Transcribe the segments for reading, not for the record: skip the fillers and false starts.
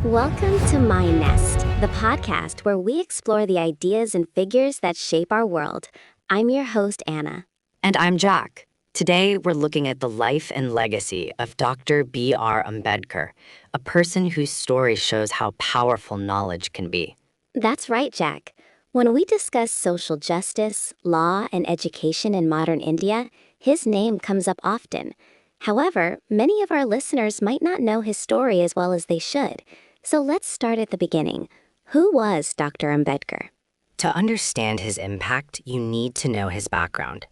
Welcome to MindNest, the podcast where we explore the ideas and figures that shape our world. I'm your host, Anna. And I'm Jack. Today, we're looking at the life and legacy of Dr. B.R. Ambedkar, a person whose story shows how powerful knowledge can be. That's right, Jack. When we discuss social justice, law, and education in modern India, his name comes up often. However, many of our listeners might not know his story as well as they should. So let's start at the beginning. Who was Dr. Ambedkar? To understand his impact, you need to know his background.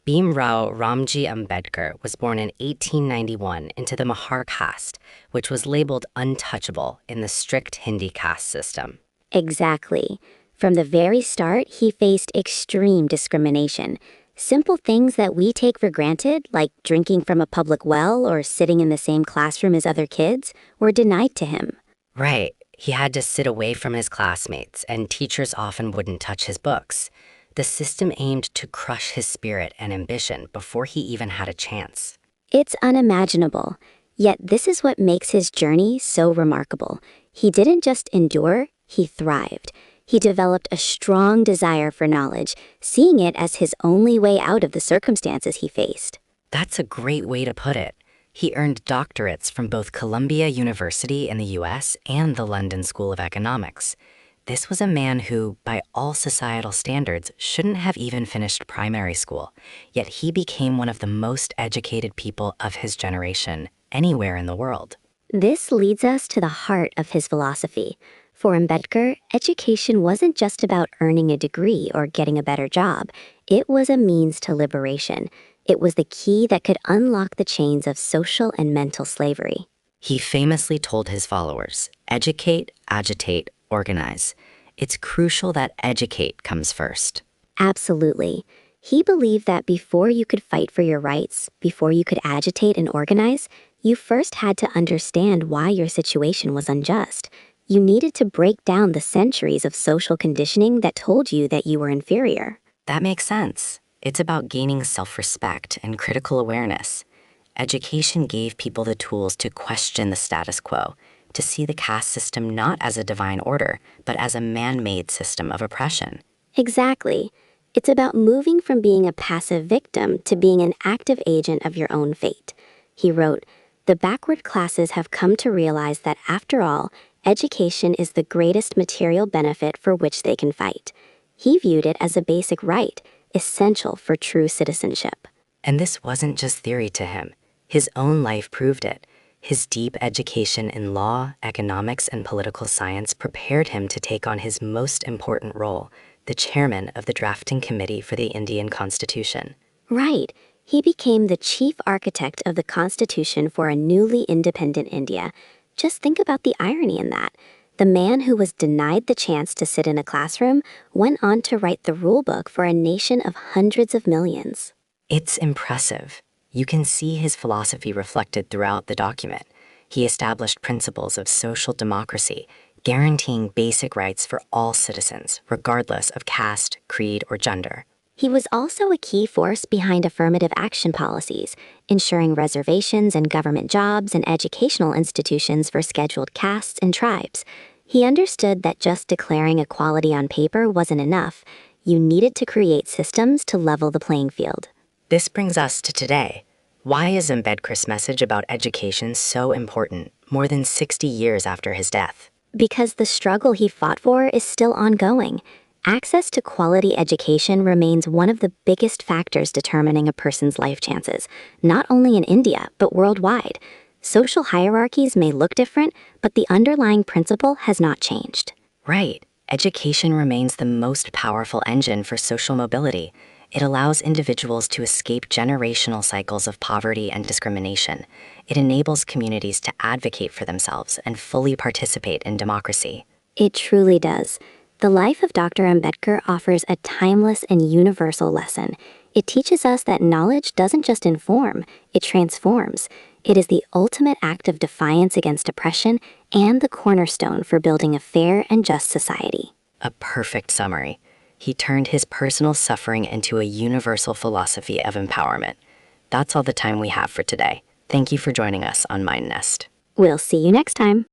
Bhimrao Ramji Ambedkar was born in 1891 into the Mahar caste, which was labeled untouchable in the strict Hindi caste system. Exactly. From the very start, he faced extreme discrimination. Simple things that we take for granted, like drinking from a public well or sitting in the same classroom as other kids, were denied to him. Right. He had to sit away from his classmates, and teachers often wouldn't touch his books. The system aimed to crush his spirit and ambition before he even had a chance. It's unimaginable. Yet this is what makes his journey so remarkable. He didn't just endure, he thrived. He developed a strong desire for knowledge, seeing it as his only way out of the circumstances he faced. That's a great way to put it. He earned doctorates from both Columbia University in the US and the London School of Economics. This was a man who, by all societal standards, shouldn't have even finished primary school, yet he became one of the most educated people of his generation anywhere in the world. This leads us to the heart of his philosophy. For Ambedkar, education wasn't just about earning a degree or getting a better job. It was a means to liberation. It was the key that could unlock the chains of social and mental slavery. He famously told his followers, educate, agitate, organize. It's crucial that educate comes first. Absolutely. He believed that before you could fight for your rights, before you could agitate and organize, you first had to understand why your situation was unjust. You needed to break down the centuries of social conditioning that told you that you were inferior. That makes sense. It's about gaining self-respect and critical awareness. Education gave people the tools to question the status quo, to see the caste system not as a divine order, but as a man-made system of oppression. Exactly. It's about moving from being a passive victim to being an active agent of your own fate. He wrote, "The backward classes have come to realize that after all, education is the greatest material benefit for which they can fight." He viewed it as a basic right, essential for true citizenship. And this wasn't just theory to him. His own life proved it. His deep education in law, economics, and political science prepared him to take on his most important role, the chairman of the drafting committee for the Indian Constitution. Right. He became the chief architect of the Constitution for a newly independent India. Just think about the irony in that. The man who was denied the chance to sit in a classroom went on to write the rulebook for a nation of hundreds of millions. It's impressive. You can see his philosophy reflected throughout the document. He established principles of social democracy, guaranteeing basic rights for all citizens, regardless of caste, creed, or gender. He was also a key force behind affirmative action policies, ensuring reservations in government jobs and educational institutions for scheduled castes and tribes. He understood that just declaring equality on paper wasn't enough. You needed to create systems to level the playing field. This brings us to today. Why is Ambedkar's message about education so important, more than 60 years after his death? Because the struggle he fought for is still ongoing. Access to quality education remains one of the biggest factors determining a person's life chances, not only in India, but worldwide. Social hierarchies may look different, but the underlying principle has not changed. Right. Education remains the most powerful engine for social mobility. It allows individuals to escape generational cycles of poverty and discrimination. It enables communities to advocate for themselves and fully participate in democracy. It truly does. The life of Dr. Ambedkar offers a timeless and universal lesson. It teaches us that knowledge doesn't just inform, it transforms. It is the ultimate act of defiance against oppression and the cornerstone for building a fair and just society. A perfect summary. He turned his personal suffering into a universal philosophy of empowerment. That's all the time we have for today. Thank you for joining us on MindNest. We'll see you next time.